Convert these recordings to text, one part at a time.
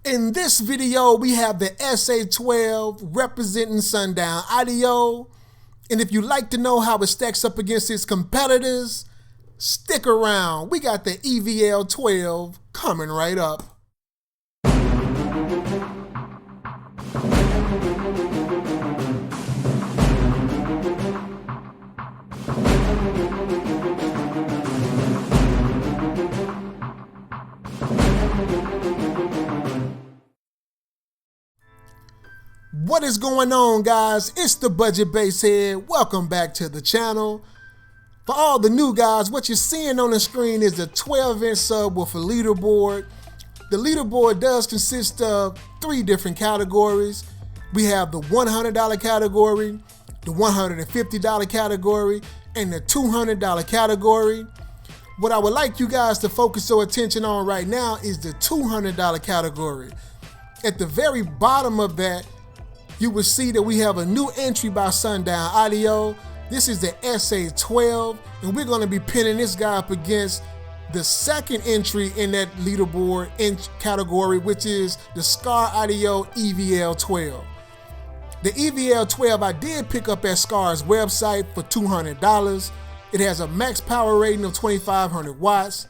In this video, we have the SA-12 representing Sundown Audio. And if you'd like to know how it stacks up against its competitors, stick around. We got the EVL-12 coming right up. What is going on, guys? It's the Budget Basshead. Welcome back to the channel. For all the new guys, what you're seeing on the screen is the 12-inch subwoofer leaderboard. The leaderboard does consist of 3 different categories. We have the $100 category, the $150 category, and the $200 category. What I would like you guys to focus your attention on right now is the $200 category. At the very bottom of that, you will see that we have a new entry by Sundown Audio. This is the SA-12, and we're going to be pinning this guy up against the second entry in that leaderboard category, which is the Skar Audio EVL-12. The EVL-12 I did pick up at Skar's website for $200. It has a max power rating of 2,500 watts,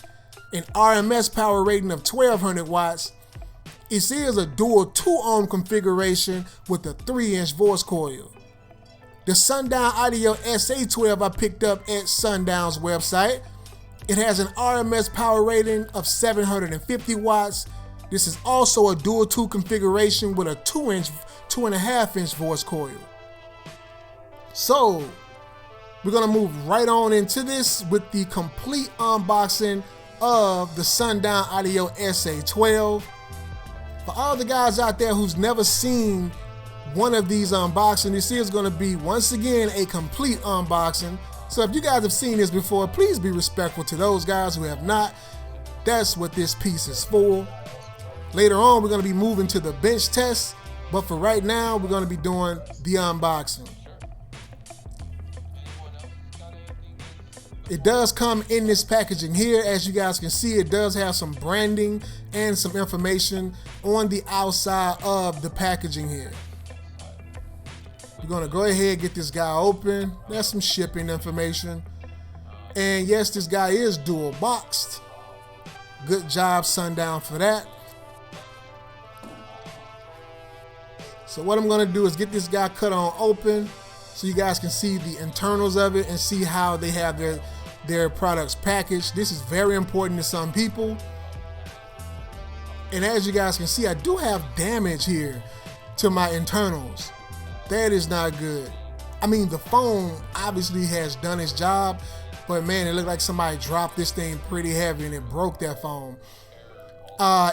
an RMS power rating of 1,200 watts. It is a dual 2-ohm configuration with a 3-inch voice coil. The Sundown Audio SA-12 I picked up at Sundown's website. It has an RMS power rating of 750 watts. This is also a dual 2 configuration with a 2.5-inch voice coil. So we're gonna move right on into this with the complete unboxing of the Sundown Audio SA-12. For all the guys out there who's never seen one of these unboxings, this is going to be, once again, a complete unboxing. So if you guys have seen this before, please be respectful to those guys who have not. That's what this piece is for. Later on, we're going to be moving to the bench test, but for right now, we're going to be doing the unboxing. It does come in this packaging here. As you guys can see, it does have some branding and some information on the outside of the packaging here. We're gonna go ahead and get this guy open. There's some shipping information. And yes, this guy is dual boxed. Good job, Sundown, for that. So what I'm gonna do is get this guy cut on open so you guys can see the internals of it and see how they have their products packaged. This is very important to some people. And as you guys can see, I do have damage here to my internals. That is not good. I mean, the foam obviously has done its job, but man, it looked like somebody dropped this thing pretty heavy and it broke that foam.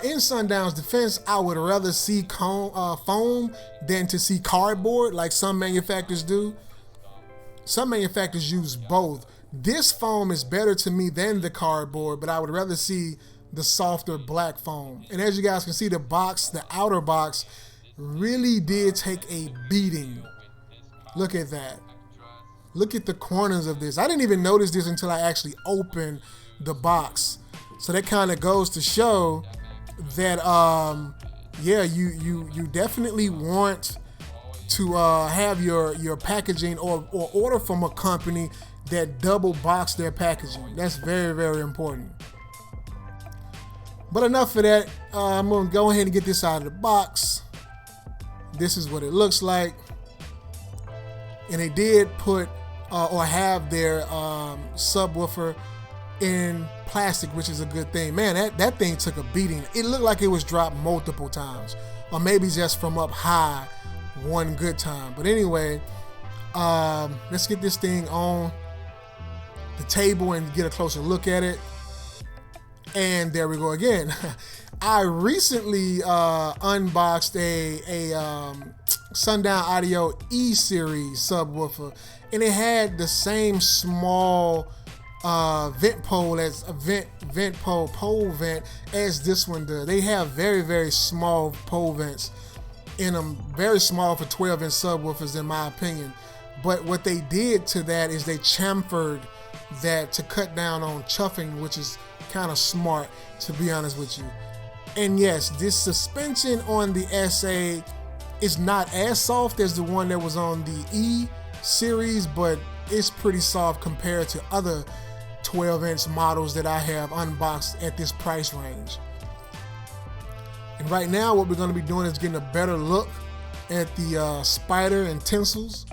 In Sundown's defense, I would rather see foam than to see cardboard like some manufacturers do. Some manufacturers use both. This foam is better to me than the cardboard, but I would rather see the softer black foam. And as you guys can see, the box, the outer box, really did take a beating. Look at that. Look at the corners of this. I didn't even notice this until I actually opened the box. So that kind of goes to show that, yeah, you definitely want to have your packaging or order from a company that double box their packaging. That's very, very important. But enough of that. I'm gonna go ahead and get this out of the box. This is what it looks like. And they did put or have their subwoofer in plastic, which is a good thing. Man, that thing took a beating. It looked like it was dropped multiple times, or maybe just from up high one good time. But anyway, let's get this thing on the table and get a closer look at it. And there we go again. I recently unboxed a Sundown Audio E-Series subwoofer, and it had the same small vent pole as a pole vent as this one does. They have very, very small pole vents in them, very small for 12-inch subwoofers in my opinion. But what they did to that is they chamfered that to cut down on chuffing, which is kind of smart, to be honest with you. And yes, this suspension on the SA is not as soft as the one that was on the E series, but it's pretty soft compared to other 12-inch models that I have unboxed at this price range. And right now what we're going to be doing is getting a better look at the spider and tinsels.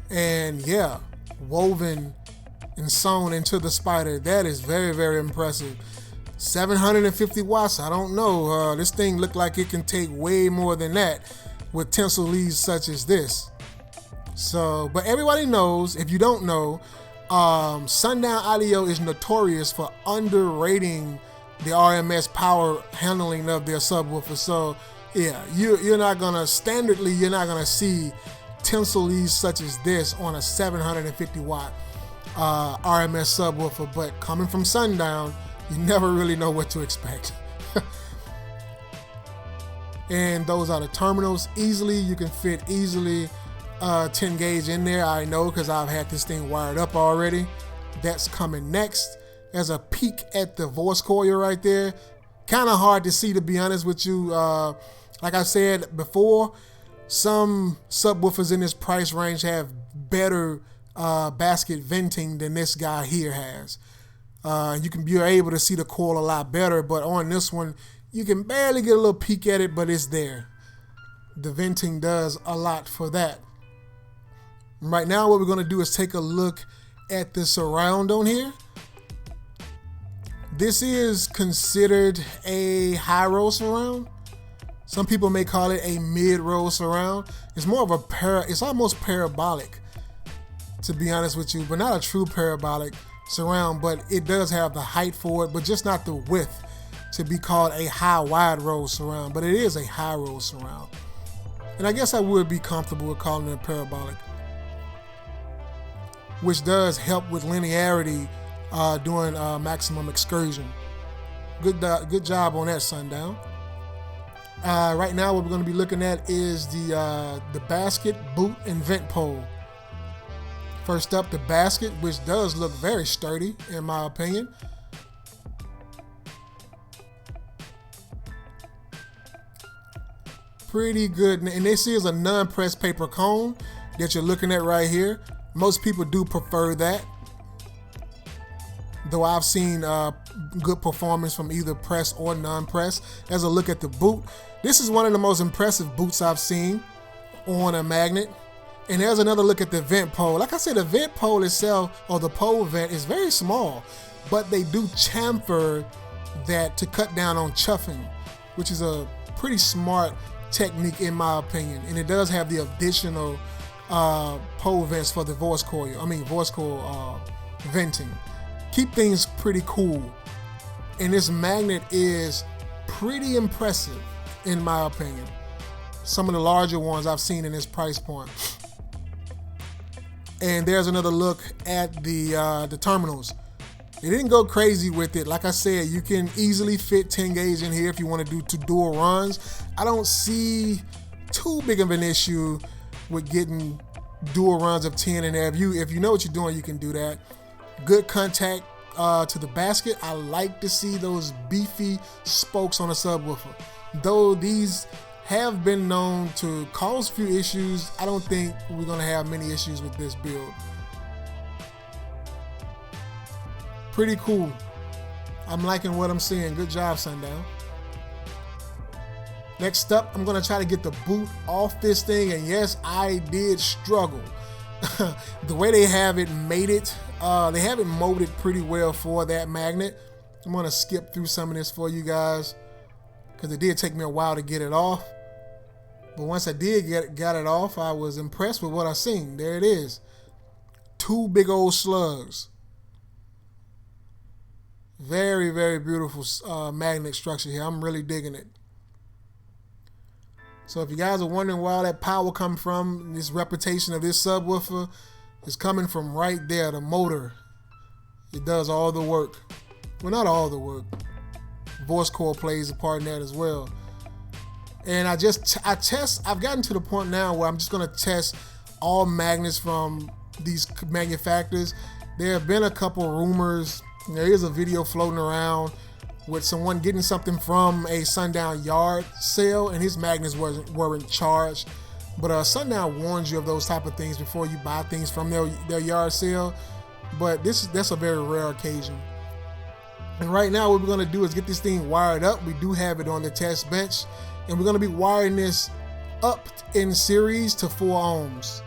And yeah, woven and sewn into the spider. That is very, very impressive. 750 watts, I don't know. This thing looked like it can take way more than that with tinsel leads such as this. So, but everybody knows, if you don't know, Sundown Audio is notorious for underrating the RMS power handling of their subwoofer. So yeah, you're not gonna see tinsel leads such as this on a 750 watt RMS subwoofer, but coming from Sundown, you never really know what to expect. And those are the terminals. You can fit easily 10 gauge in there. I know because I've had this thing wired up already. That's coming next. There's a peek at the voice coil right there. Kind of hard to see, to be honest with you. Like I said before, some subwoofers in this price range have better basket venting than this guy here has. You're able to see the coil a lot better, but on this one, you can barely get a little peek at it, but it's there. The venting does a lot for that. Right now, what we're going to do is take a look at the surround on here. This is considered a high-roll surround. Some people may call it a mid-roll surround. It's more of it's almost parabolic, to be honest with you, but not a true parabolic surround, but it does have the height for it, but just not the width to be called a high wide roll surround, but it is a high roll surround. And I guess I would be comfortable with calling it a parabolic, which does help with linearity during maximum excursion. Good job on that, Sundown. Right now what we're going to be looking at is the basket, boot, and vent pole. First up, the basket, which does look very sturdy in my opinion. Pretty good. And this is a non-pressed paper cone that you're looking at right here. Most people do prefer that, though I've seen good performance from either press or non-press. As a look at the boot, this is one of the most impressive boots I've seen on a magnet. And there's another look at the vent pole. Like I said, the vent pole itself, or the pole vent, is very small, but they do chamfer that to cut down on chuffing, which is a pretty smart technique in my opinion. And it does have the additional pole vents for the voice coil venting. Keep things pretty cool. And this magnet is pretty impressive in my opinion. Some of the larger ones I've seen in this price point. And there's another look at the terminals. They didn't go crazy with it. Like I said, you can easily fit 10 gauge in here if you want to do 2 dual runs. I don't see too big of an issue with getting dual runs of 10 in there. If you know what you're doing, you can do that. Good contact to the basket. I like to see those beefy spokes on a subwoofer. Though these have been known to cause a few issues, I don't think we're going to have many issues with this build. Pretty cool. I'm liking what I'm seeing. Good job, Sundown. Next up, I'm going to try to get the boot off this thing, and yes, I did struggle. The way they have it mated, they have it molded pretty well for that magnet. I'm going to skip through some of this for you guys because it did take me a while to get it off. But once I did got it off, I was impressed with what I seen. There it is. 2 big old slugs. Very, very beautiful magnet structure here. I'm really digging it. So if you guys are wondering where all that power come from, this reputation of this subwoofer is coming from right there, the motor. It does all the work. Well, not all the work. Voice coil plays a part in that as well. And I've gotten to the point now where I'm just gonna test all magnets from these manufacturers. There have been a couple rumors There is a video floating around with someone getting something from a Sundown yard sale and his magnets weren't charged. But Sundown warns you of those type of things before you buy things from their yard sale. But that's a very rare occasion. And right now what we're going to do is get this thing wired up. We do have it on the test bench, and we're going to be wiring this up in series to 4 ohms.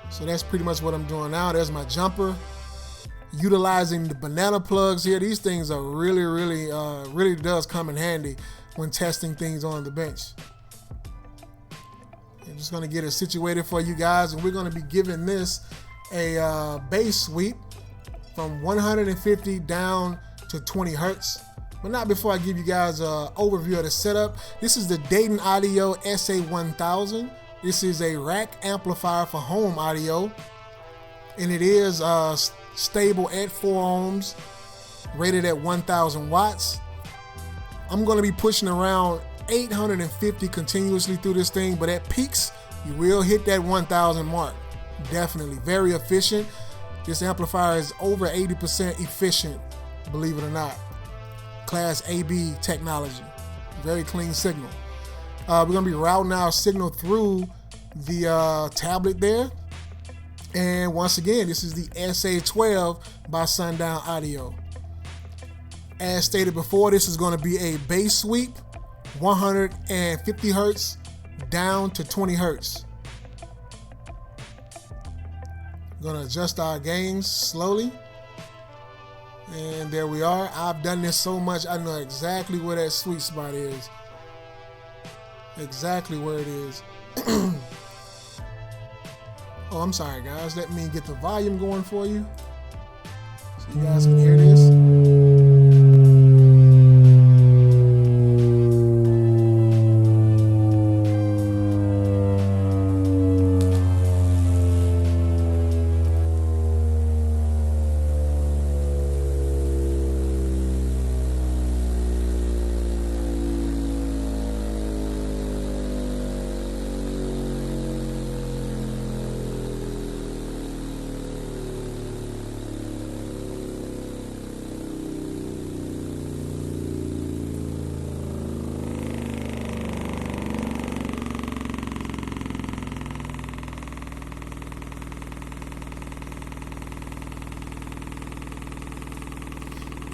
So that's pretty much what I'm doing now. There's my jumper. Utilizing the banana plugs here. These things are really does come in handy when testing things on the bench. I'm just going to get it situated for you guys, and we're going to be giving this a bass sweep from 150 down to 20 hertz. But not before I give you guys an overview of the setup. This is the Dayton Audio SA-12. This is a rack amplifier for home audio, and it is stable at 4 ohms, rated at 1000 watts. I'm going to be pushing around 850 continuously through this thing, but at peaks you will hit that 1000 mark. Definitely very efficient. This amplifier is over 80% efficient, believe it or not. Class AB technology. Very clean signal. We're going to be routing our signal through the tablet there. And once again, this is the SA-12 by Sundown Audio. As stated before, this is going to be a bass sweep, 150 hertz down to 20 hertz. Going to adjust our gains slowly. And there we are. I've done this so much, I know exactly where that sweet spot is. Exactly where it is. Oh, I'm sorry, guys. Let me get the volume going for you so you guys can hear this.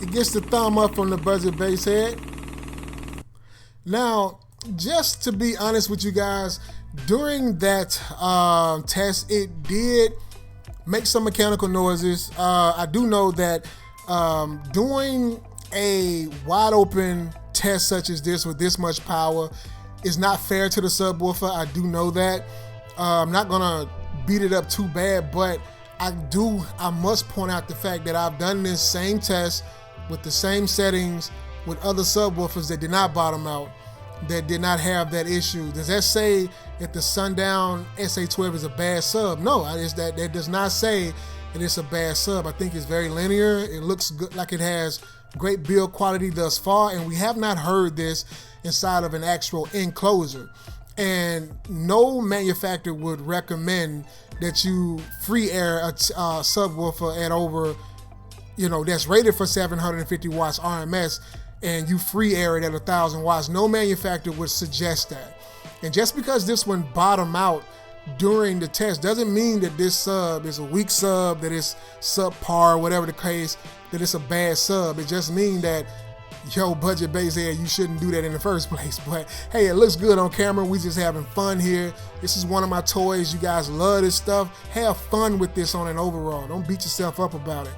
It gets the thumb up from the budget bass head. Now, just to be honest with you guys, during that test, it did make some mechanical noises. I do know that doing a wide open test such as this with this much power is not fair to the subwoofer. I do know that. I'm not gonna beat it up too bad, but I must point out the fact that I've done this same test with the same settings with other subwoofers that did not bottom out, that did not have that issue. Does that say that the Sundown SA-12 is a bad sub? No, that does not say that it's a bad sub. I think it's very linear. It looks good, like it has great build quality thus far, and we have not heard this inside of an actual enclosure. And no manufacturer would recommend that you free air a subwoofer at over, that's rated for 750 watts RMS, and you free air it at 1000 watts. No manufacturer would suggest that. And just because this one bottomed out during the test doesn't mean that this sub is a weak sub, that it's subpar, whatever the case, that it's a bad sub. It just means that, budget bass head, you shouldn't do that in the first place. But hey, it looks good on camera. We just having fun here. This is one of my toys. You guys love this stuff. Have fun with this on an overall. Don't beat yourself up about it.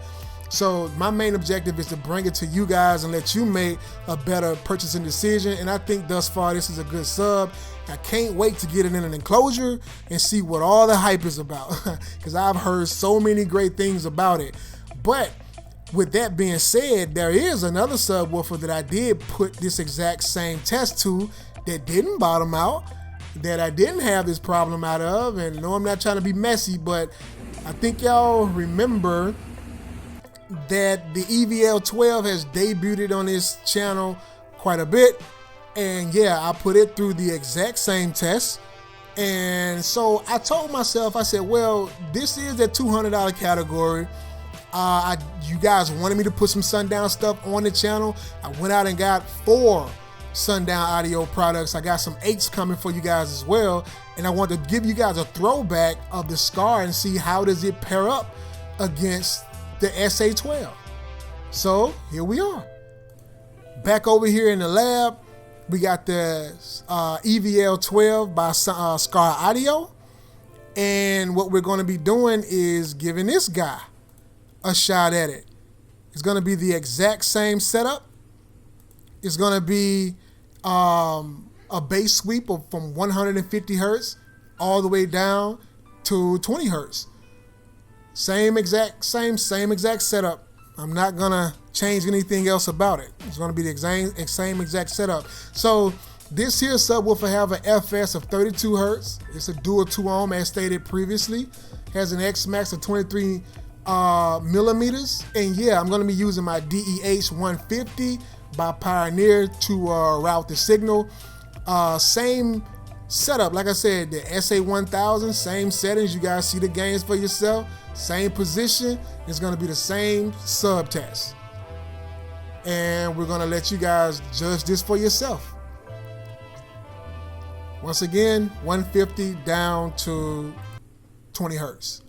So my main objective is to bring it to you guys and let you make a better purchasing decision. And I think thus far this is a good sub. I can't wait to get it in an enclosure and see what all the hype is about, because I've heard so many great things about it. But with that being said, there is another subwoofer that I did put this exact same test to that didn't bottom out, that I didn't have this problem out of. And no, I'm not trying to be messy, but I think y'all remember that the EVL-12 has debuted on this channel quite a bit. And yeah, I put it through the exact same test. And so I told myself, I said, well, this is a $200 category. You guys wanted me to put some Sundown stuff on the channel. I went out and got 4 Sundown audio products. I got some 8s coming for you guys as well. And I want to give you guys a throwback of the Skar and see how does it pair up against the SA-12. So here we are. Back over here in the lab, we got the EVL-12 by Skar Audio. And what we're going to be doing is giving this guy a shot at it. It's going to be the exact same setup. It's going to be a bass sweep from 150 hertz all the way down to 20 hertz. Same exact setup. I'm not going to change anything else about it. It's going to be the same exact setup. So this here subwoofer have an FS of 32 hertz. It's a dual 2-ohm as stated previously. Has an X max of 23 millimeters. And yeah, I'm going to be using my DEH-150 by Pioneer to route the signal. Same setup, like I said, the SA-1000, same settings. You guys see the gains for yourself. Same position. It's going to be the same sub test. And we're going to let you guys judge this for yourself. Once again, 150 down to 20 hertz.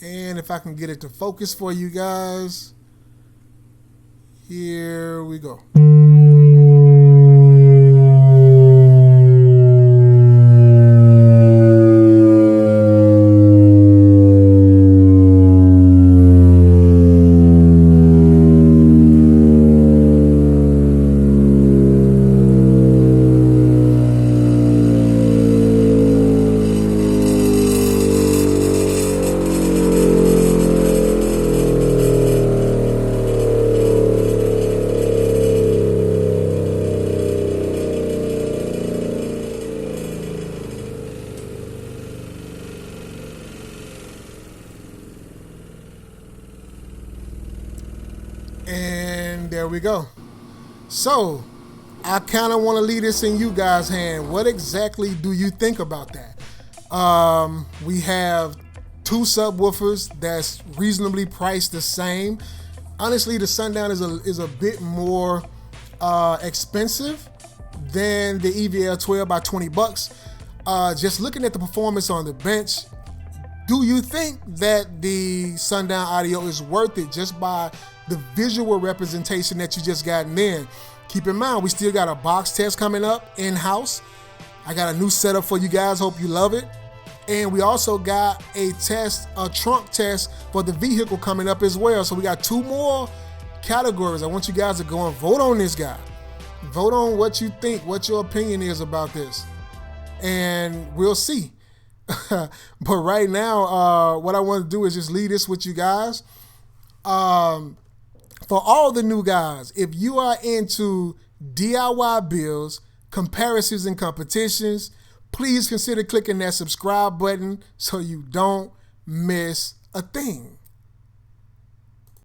And if I can get it to focus for you guys, here we go. And there we go. So I kind of want to leave this in you guys' hand. What exactly do you think about that? We have 2 subwoofers that's reasonably priced the same. Honestly, the Sundown is a bit more expensive than the EVL-12 by 20 bucks. Just looking at the performance on the bench, do you think that the Sundown audio is worth it just by the visual representation that you just gotten in? Keep in mind, we still got a box test coming up in-house. I got a new setup for you guys. Hope you love it. And we also got a trunk test for the vehicle coming up as well. So we got 2 more categories. I want you guys to go and vote on this guy. Vote on what you think, what your opinion is about this. And we'll see. But right now, what I want to do is just leave this with you guys. For all the new guys, if you are into DIY builds, comparisons and competitions, please consider clicking that subscribe button so you don't miss a thing.